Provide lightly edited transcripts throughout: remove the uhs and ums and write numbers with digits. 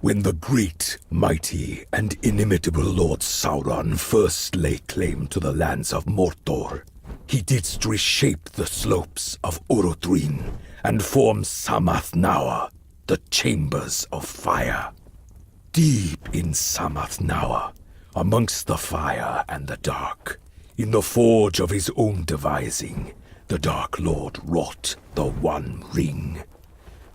When the great, mighty, and inimitable Lord Sauron first lay claim to the lands of Mordor, he didst reshape the slopes of Orodruin and form Sammath Naur, the chambers of fire. Deep in Sammath Naur, amongst the fire and the dark, in the forge of his own devising, the Dark Lord wrought the One Ring,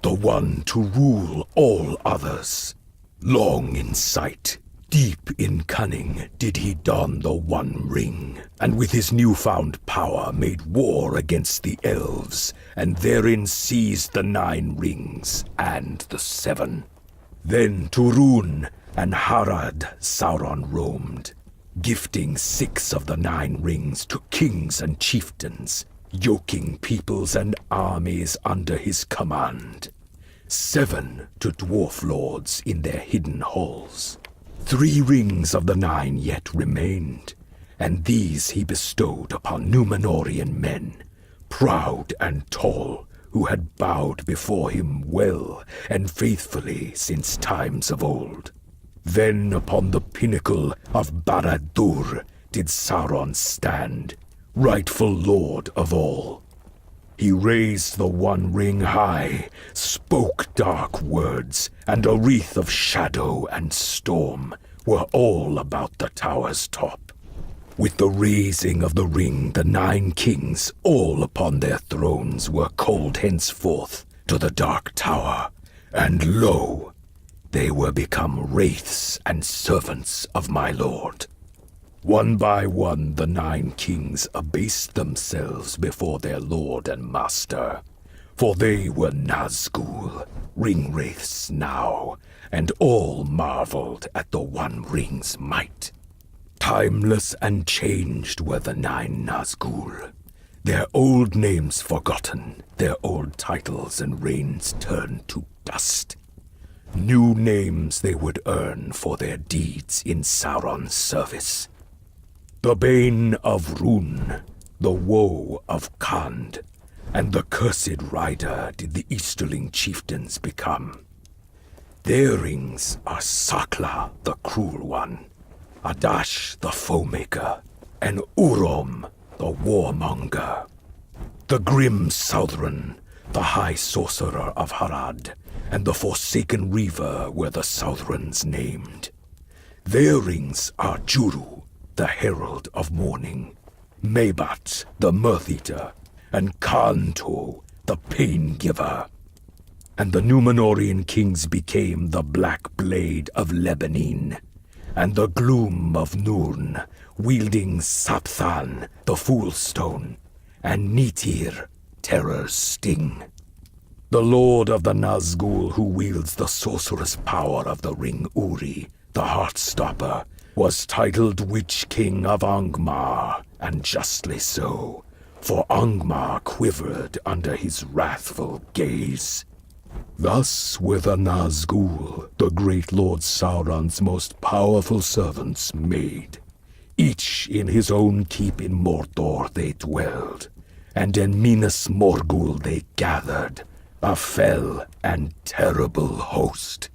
the one to rule all others. Long in sight, deep in cunning, did he don the One Ring, and with his newfound power made war against the Elves, and therein seized the 9 rings and the 7. Then to Rhûn and Harad Sauron roamed, gifting 6 of the 9 rings to kings and chieftains, yoking peoples and armies under his command. 7 to Dwarf-lords in their hidden halls. 3 rings of the 9 yet remained, and these he bestowed upon Númenórean men, proud and tall, who had bowed before him well and faithfully since times of old. Then upon the pinnacle of Barad-dûr did Sauron stand, rightful lord of all. He raised the One Ring high, spoke dark words, and a wreath of shadow and storm were all about the tower's top. With the raising of the ring, the 9 kings, all upon their thrones, were called henceforth to the dark tower, and lo, they were become wraiths and servants of my lord. One by one the 9 kings abased themselves before their lord and master, for they were Nazgûl, ring-wraiths now, and all marveled at the One Ring's might. Timeless and changed were the 9 Nazgûl, their old names forgotten, their old titles and reigns turned to dust. New names they would earn for their deeds in Sauron's service. The bane of Rhûn, the woe of Khand, and the cursed rider did the Easterling chieftains become. Their rings are Sakla, the cruel one, Adash, the foe-maker, and Urom, the warmonger. The grim Southron, the high sorcerer of Harad, and the Forsaken Reaver were the Southrons named. Their rings are Juru, the herald of morning, Mebat, the mirth-eater, and Kanto, the pain-giver. And the Númenórean kings became the Black Blade of Lebanon, and the Gloom of Nurn, wielding Sapthan, the Foolstone, and Nitir, Terror's Sting. The Lord of the Nazgûl, who wields the sorcerous power of the Ring Uri, the Heartstopper, was titled Witch King of Angmar, and justly so, for Angmar quivered under his wrathful gaze. Thus were the Nazgûl, the great Lord Sauron's most powerful servants, made. Each in his own keep in Mordor they dwelled, and in Minas Morgul they gathered, a fell and terrible host.